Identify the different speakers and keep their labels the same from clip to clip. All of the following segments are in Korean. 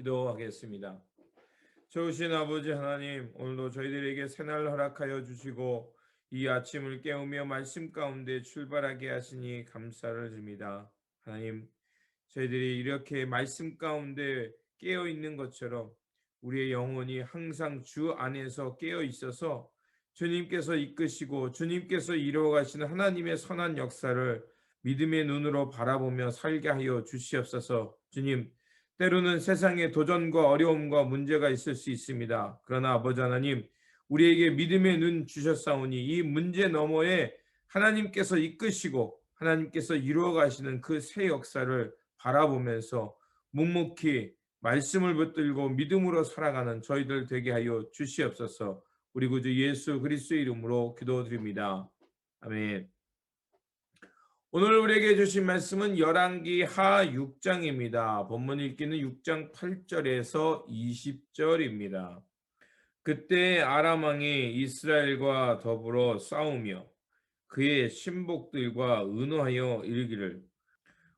Speaker 1: 기도하겠습니다. 좋으신 아버지 하나님, 오늘도 저희들에게 새날 허락하여 주시고 이 아침을 깨우며 말씀 가운데 출발하게 하시니 감사를 드립니다. 하나님, 저희들이 이렇게 말씀 가운데 깨어 있는 것처럼 우리의 영혼이 항상 주 안에서 깨어 있어서 주님께서 이끄시고 주님께서 이루어 가시는 하나님의 선한 역사를 믿음의 눈으로 바라보며 살게 하여 주시옵소서. 주님, 때로는 세상에 도전과 어려움과 문제가 있을 수 있습니다. 그러나 아버지 하나님, 우리에게 믿음의 눈 주셨사오니 이 문제 너머에 하나님께서 이끄시고 하나님께서 이루어 가시는 그 새 역사를 바라보면서 묵묵히 말씀을 붙들고 믿음으로 살아가는 저희들 되게 하여 주시옵소서. 우리 구주 예수 그리스도의 이름으로 기도드립니다. 아멘. 오늘 우리에게 주신 말씀은 열왕기 하 6장입니다. 본문 읽기는 6장 8절에서 20절입니다. 그때 아람 왕이 이스라엘과 더불어 싸우며 그의 신복들과 의노하여 이르기를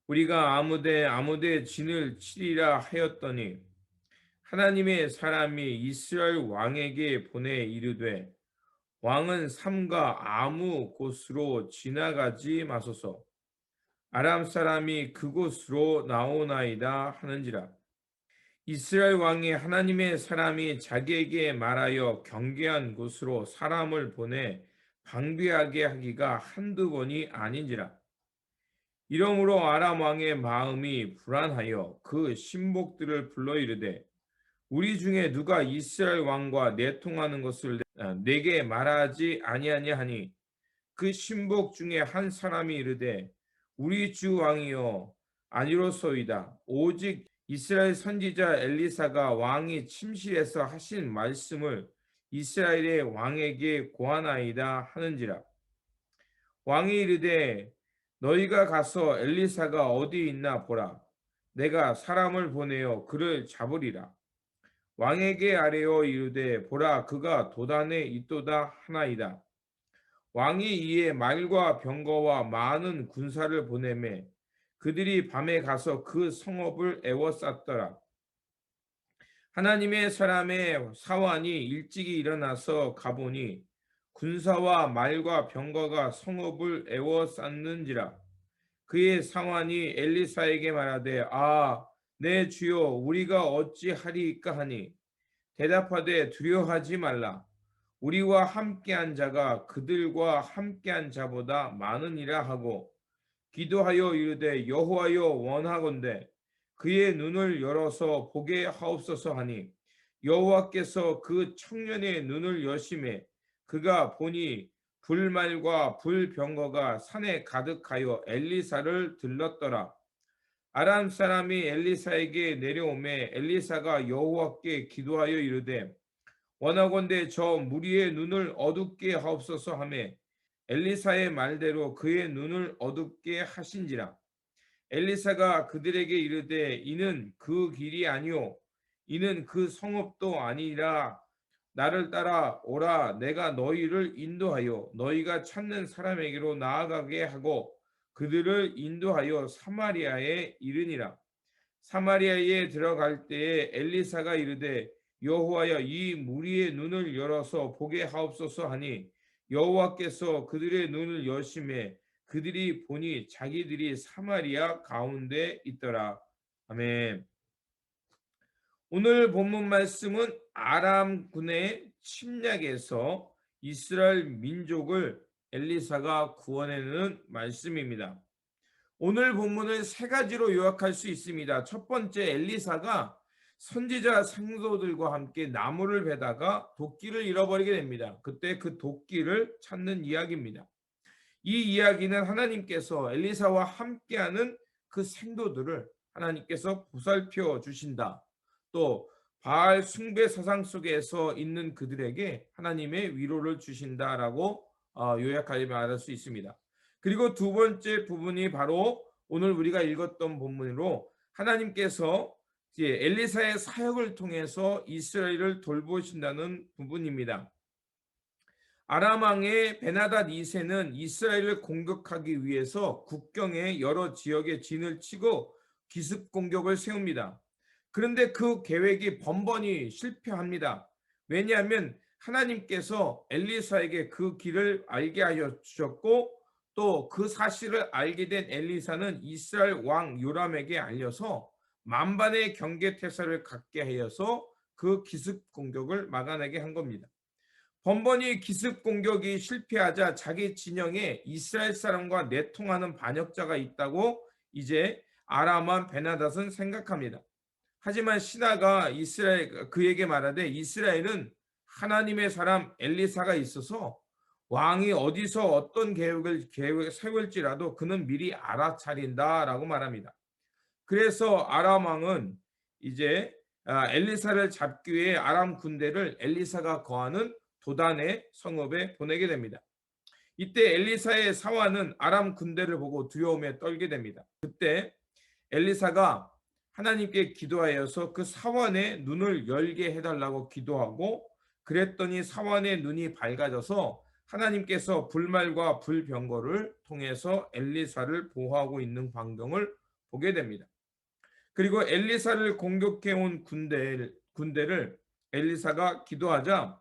Speaker 1: 우리가 아무데 진을 치리라 하였더니 하나님의 사람이 이스라엘 왕에게 보내 이르되 왕은 삼가 아무 곳으로 지나가지 마소서. 아람 사람이 그곳으로 나오나이다 하는지라. 이스라엘 왕이 하나님의 사람이 자기에게 말하여 경계한 곳으로 사람을 보내 방비하게 하기가 한두 번이 아닌지라. 이러므로 아람 왕의 마음이 불안하여 그 신복들을 불러 이르되 우리 중에 누가 이스라엘 왕과 내통하는 것을 내게 말하지 아니하냐 하니 그 신복 중에 한 사람이 이르되 우리 주 왕이여 아니로소이다. 오직 이스라엘 선지자 엘리사가 왕이 침실에서 하신 말씀을 이스라엘의 왕에게 고하나이다 하는지라. 왕이 이르되 너희가 가서 엘리사가 어디 있나 보라. 내가 사람을 보내어 그를 잡으리라. 왕에게 아뢰어 이르되 보라 그가 도단에 있도다 하나이다. 왕이 이에 말과 병거와 많은 군사를 보내매 그들이 밤에 가서 그 성읍을 에워쌌더라. 하나님의 사람의 사환이 일찍이 일어나서 가보니 군사와 말과 병거가 성읍을 에워쌌는지라. 그의 사환이 엘리사에게 말하되 내 주여 우리가 어찌하리이까 하니 대답하되 두려워하지 말라. 우리와 함께한 자가 그들과 함께한 자보다 많으니라 하고 기도하여 이르되 여호와여 원하건대 그의 눈을 열어서 보게 하옵소서 하니 여호와께서 그 청년의 눈을 여심해 그가 보니 불말과 불병거가 산에 가득하여 엘리사를 들렀더라. 아람 사람이 엘리사에게 내려오매 엘리사가 여호와께 기도하여 이르되 원하건대 저 무리의 눈을 어둡게 하옵소서 하매 엘리사의 말대로 그의 눈을 어둡게 하신지라. 엘리사가 그들에게 이르되 이는 그 길이 아니요 이는 그 성읍도 아니라 나를 따라 오라. 내가 너희를 인도하여 너희가 찾는 사람에게로 나아가게 하고 그들을 인도하여 사마리아에 이르니라. 사마리아에 들어갈 때에 엘리사가 이르되 여호와여 이 무리의 눈을 열어서 보게 하옵소서 하니 여호와께서 그들의 눈을 여심해 그들이 보니 자기들이 사마리아 가운데 있더라. 아멘. 오늘 본문 말씀은 아람군의 침략에서 이스라엘 민족을 엘리사가 구원해내는 말씀입니다. 오늘 본문을 세 가지로 요약할 수 있습니다. 첫 번째, 엘리사가 선지자 상도들과 함께 나무를 베다가 도끼를 잃어버리게 됩니다. 그때 그 도끼를 찾는 이야기입니다. 이 이야기는 하나님께서 엘리사와 함께하는 그 생도들을 하나님께서 보살펴 주신다. 또 바알 숭배 사상 속에서 있는 그들에게 하나님의 위로를 주신다라고 요약하여 말할 수 있습니다. 그리고 두 번째 부분이 바로 오늘 우리가 읽었던 본문으로 하나님께서 엘리사의 사역을 통해서 이스라엘을 돌보신다는 부분입니다. 아람 왕의 베나닷 2세는 이스라엘을 공격하기 위해서 국경의 여러 지역에 진을 치고 기습 공격을 세웁니다. 그런데 그 계획이 번번이 실패합니다. 왜냐하면 하나님께서 엘리사에게 그 길을 알게 하여 주셨고 또 그 사실을 알게 된 엘리사는 이스라엘 왕 요람에게 알려서 만반의 경계태세를 갖게 하여서 그 기습 공격을 막아내게 한 겁니다. 번번이 기습 공격이 실패하자 자기 진영에 이스라엘 사람과 내통하는 반역자가 있다고 이제 아람 왕 베나닷은 생각합니다. 하지만 신하가 그에게 말하되 이스라엘은 하나님의 사람 엘리사가 있어서 왕이 어디서 어떤 계획을 세울지라도 그는 미리 알아차린다라고 말합니다. 그래서 아람 왕은 이제 엘리사를 잡기 위해 아람 군대를 엘리사가 거하는 도단의 성읍에 보내게 됩니다. 이때 엘리사의 사환은 아람 군대를 보고 두려움에 떨게 됩니다. 그때 엘리사가 하나님께 기도하여서 그 사환의 눈을 열게 해달라고 기도하고 그랬더니 사환의 눈이 밝아져서 하나님께서 불말과 불병거를 통해서 엘리사를 보호하고 있는 광경을 보게 됩니다. 그리고 엘리사를 공격해온 군대를 엘리사가 기도하자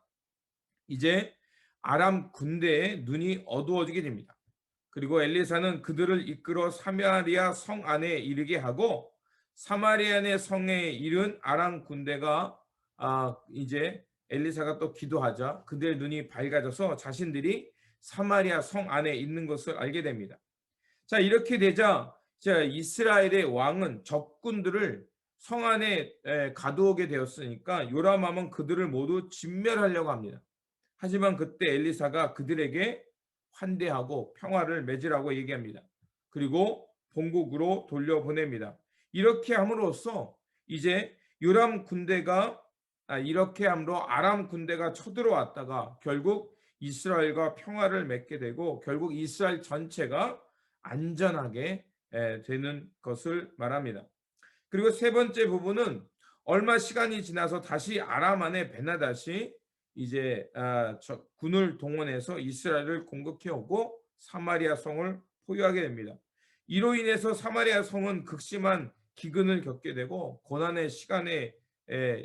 Speaker 1: 이제 아람 군대의 눈이 어두워지게 됩니다. 그리고 엘리사는 그들을 이끌어 사마리아 성 안에 이르게 하고 사마리아의 성에 이른 아람 군대가 이제 엘리사가 또 기도하자 그들의 눈이 밝아져서 자신들이 사마리아 성 안에 있는 것을 알게 됩니다. 자, 이렇게 되자 이스라엘의 왕은 적군들을 성 안에 가두오게 되었으니까 요람 왕은 그들을 모두 진멸하려고 합니다. 하지만 그때 엘리사가 그들에게 환대하고 평화를 맺으라고 얘기합니다. 그리고 본국으로 돌려보냅니다. 이렇게 함으로써 이제 이렇게 함으로 아람 군대가 쳐들어왔다가 결국 이스라엘과 평화를 맺게 되고 결국 이스라엘 전체가 안전하게 되는 것을 말합니다. 그리고 세 번째 부분은 얼마 시간이 지나서 다시 아람 안에 베나닷이 이제 군을 동원해서 이스라엘을 공격해 오고 사마리아 성을 포위하게 됩니다. 이로 인해서 사마리아 성은 극심한 기근을 겪게 되고 고난의 시간에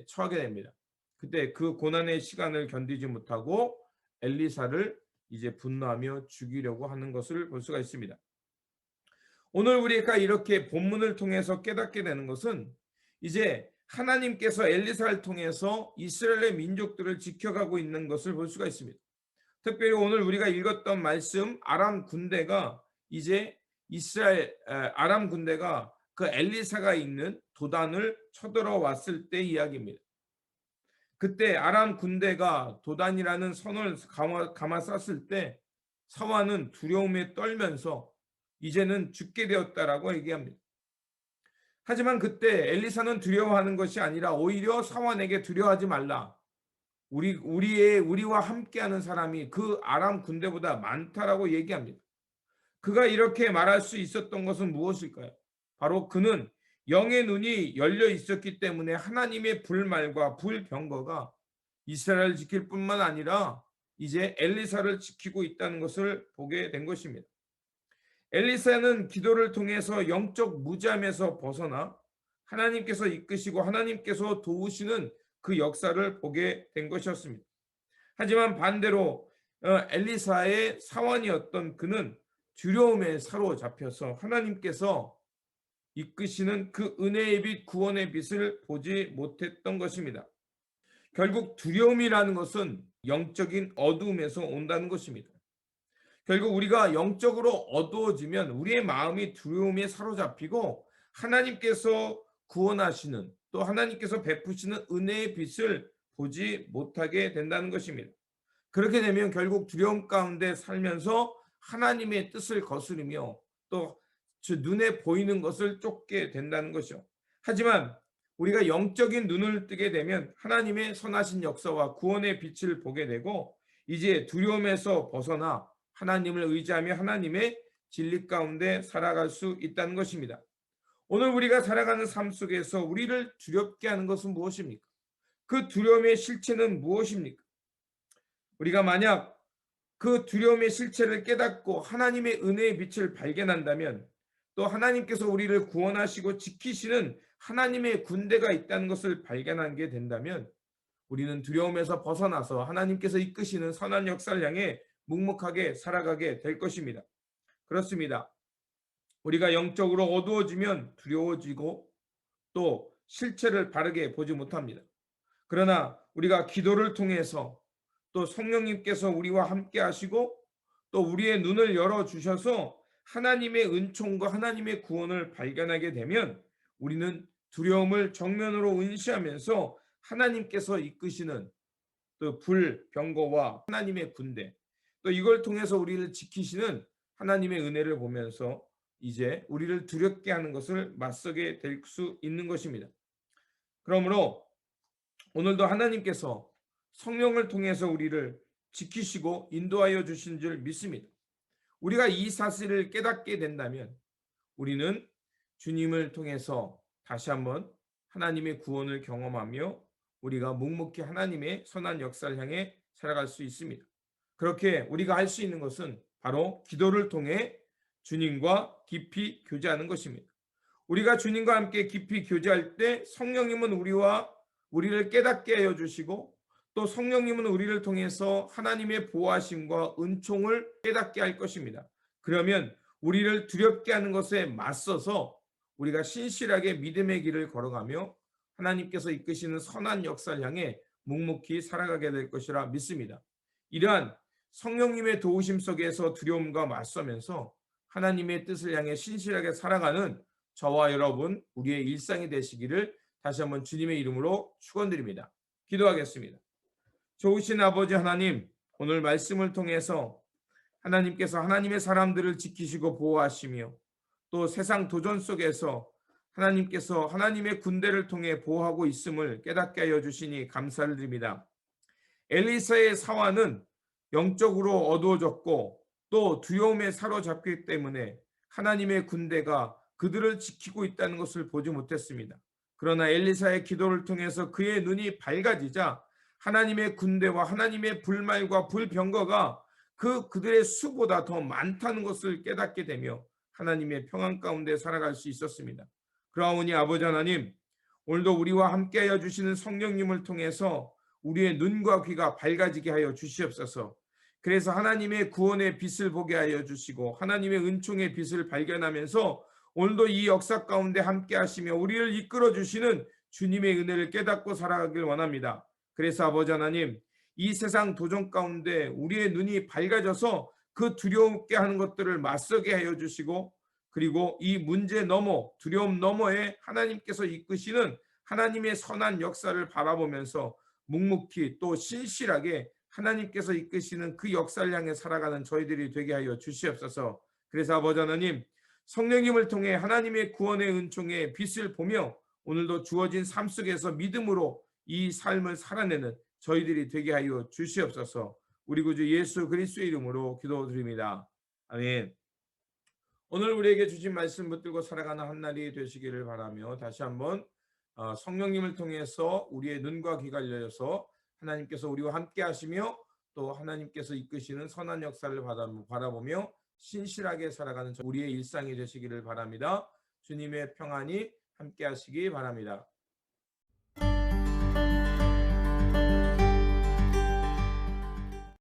Speaker 1: 처하게 됩니다. 그때 그 고난의 시간을 견디지 못하고 엘리사를 이제 분노하며 죽이려고 하는 것을 볼 수가 있습니다. 오늘 우리가 이렇게 본문을 통해서 깨닫게 되는 것은 이제 하나님께서 엘리사를 통해서 이스라엘의 민족들을 지켜가고 있는 것을 볼 수가 있습니다. 특별히 오늘 우리가 읽었던 말씀 아람 군대가 아람 군대가 그 엘리사가 있는 도단을 쳐들어왔을 때 이야기입니다. 그때 아람 군대가 도단이라는 선을 감아쌌을 때 사환은 두려움에 떨면서 이제는 죽게 되었다라고 얘기합니다. 하지만 그때 엘리사는 두려워하는 것이 아니라 오히려 사환에게 두려워하지 말라. 우리와 함께하는 사람이 그 아람 군대보다 많다라고 얘기합니다. 그가 이렇게 말할 수 있었던 것은 무엇일까요? 바로 그는 영의 눈이 열려 있었기 때문에 하나님의 불말과 불병거가 이스라엘을 지킬 뿐만 아니라 이제 엘리사를 지키고 있다는 것을 보게 된 것입니다. 엘리사는 기도를 통해서 영적 무잠에서 벗어나 하나님께서 이끄시고 하나님께서 도우시는 그 역사를 보게 된 것이었습니다. 하지만 반대로 엘리사의 사환이었던 그는 두려움에 사로잡혀서 하나님께서 이끄시는 그 은혜의 빛, 구원의 빛을 보지 못했던 것입니다. 결국 두려움이라는 것은 영적인 어두움에서 온다는 것입니다. 결국 우리가 영적으로 어두워지면 우리의 마음이 두려움에 사로잡히고 하나님께서 구원하시는 또 하나님께서 베푸시는 은혜의 빛을 보지 못하게 된다는 것입니다. 그렇게 되면 결국 두려움 가운데 살면서 하나님의 뜻을 거스르며 또 눈에 보이는 것을 쫓게 된다는 것이죠. 하지만 우리가 영적인 눈을 뜨게 되면 하나님의 선하신 역사와 구원의 빛을 보게 되고 이제 두려움에서 벗어나 하나님을 의지하며 하나님의 진리 가운데 살아갈 수 있다는 것입니다. 오늘 우리가 살아가는 삶 속에서 우리를 두렵게 하는 것은 무엇입니까? 그 두려움의 실체는 무엇입니까? 우리가 만약 그 두려움의 실체를 깨닫고 하나님의 은혜의 빛을 발견한다면 또 하나님께서 우리를 구원하시고 지키시는 하나님의 군대가 있다는 것을 발견하게 된다면 우리는 두려움에서 벗어나서 하나님께서 이끄시는 선한 역사를 향해 묵묵하게 살아가게 될 것입니다. 그렇습니다. 우리가 영적으로 어두워지면 두려워지고 또 실체를 바르게 보지 못합니다. 그러나 우리가 기도를 통해서 또 성령님께서 우리와 함께 하시고 또 우리의 눈을 열어 주셔서 하나님의 은총과 하나님의 구원을 발견하게 되면 우리는 두려움을 정면으로 응시하면서 하나님께서 이끄시는 또 불병거와 하나님의 군대 또 이걸 통해서 우리를 지키시는 하나님의 은혜를 보면서 이제 우리를 두렵게 하는 것을 맞서게 될 수 있는 것입니다. 그러므로 오늘도 하나님께서 성령을 통해서 우리를 지키시고 인도하여 주신 줄 믿습니다. 우리가 이 사실을 깨닫게 된다면 우리는 주님을 통해서 다시 한번 하나님의 구원을 경험하며 우리가 묵묵히 하나님의 선한 역사를 향해 살아갈 수 있습니다. 그렇게 우리가 할 수 있는 것은 바로 기도를 통해 주님과 깊이 교제하는 것입니다. 우리가 주님과 함께 깊이 교제할 때 성령님은 우리를 깨닫게 하여 주시고 또 성령님은 우리를 통해서 하나님의 보호하심과 은총을 깨닫게 할 것입니다. 그러면 우리를 두렵게 하는 것에 맞서서 우리가 신실하게 믿음의 길을 걸어가며 하나님께서 이끄시는 선한 역사를 향해 묵묵히 살아가게 될 것이라 믿습니다. 이러한 성령님의 도우심 속에서 두려움과 맞서면서 하나님의 뜻을 향해 신실하게 살아가는 저와 여러분 우리의 일상이 되시기를 다시 한번 주님의 이름으로 축원드립니다. 기도하겠습니다. 좋으신 아버지 하나님, 오늘 말씀을 통해서 하나님께서 하나님의 사람들을 지키시고 보호하시며 또 세상 도전 속에서 하나님께서 하나님의 군대를 통해 보호하고 있음을 깨닫게 하여 주시니 감사를 드립니다. 엘리사의 사화는 영적으로 어두워졌고 또 두려움에 사로잡기 때문에 하나님의 군대가 그들을 지키고 있다는 것을 보지 못했습니다. 그러나 엘리사의 기도를 통해서 그의 눈이 밝아지자 하나님의 군대와 하나님의 불말과 불병거가 그들의 수보다 더 많다는 것을 깨닫게 되며 하나님의 평안 가운데 살아갈 수 있었습니다. 그러하오니 아버지 하나님, 오늘도 우리와 함께하여 주시는 성령님을 통해서 우리의 눈과 귀가 밝아지게 하여 주시옵소서. 그래서 하나님의 구원의 빛을 보게 하여 주시고 하나님의 은총의 빛을 발견하면서 오늘도 이 역사 가운데 함께 하시며 우리를 이끌어 주시는 주님의 은혜를 깨닫고 살아가길 원합니다. 그래서 아버지 하나님, 이 세상 도전 가운데 우리의 눈이 밝아져서 그 두려움게 하는 것들을 맞서게 하여 주시고 그리고 이 문제 너머 두려움 너머에 하나님께서 이끄시는 하나님의 선한 역사를 바라보면서 묵묵히 또 신실하게 하나님께서 이끄시는 그 역사를 향해 살아가는 저희들이 되게 하여 주시옵소서. 그래서 아버지 하나님, 성령님을 통해 하나님의 구원의 은총의 빛을 보며 오늘도 주어진 삶 속에서 믿음으로 이 삶을 살아내는 저희들이 되게 하여 주시옵소서. 우리 구주 예수 그리스도의 이름으로 기도드립니다. 아멘. 오늘 우리에게 주신 말씀 붙들고 살아가는 한 날이 되시기를 바라며 다시 한번 성령님을 통해서 우리의 눈과 귀가 열려서 하나님께서 우리와 함께 하시며 또 하나님께서 이끄시는 선한 역사를 바라보며 신실하게 살아가는 우리의 일상이 되시기를 바랍니다. 주님의 평안이 함께 하시기 바랍니다.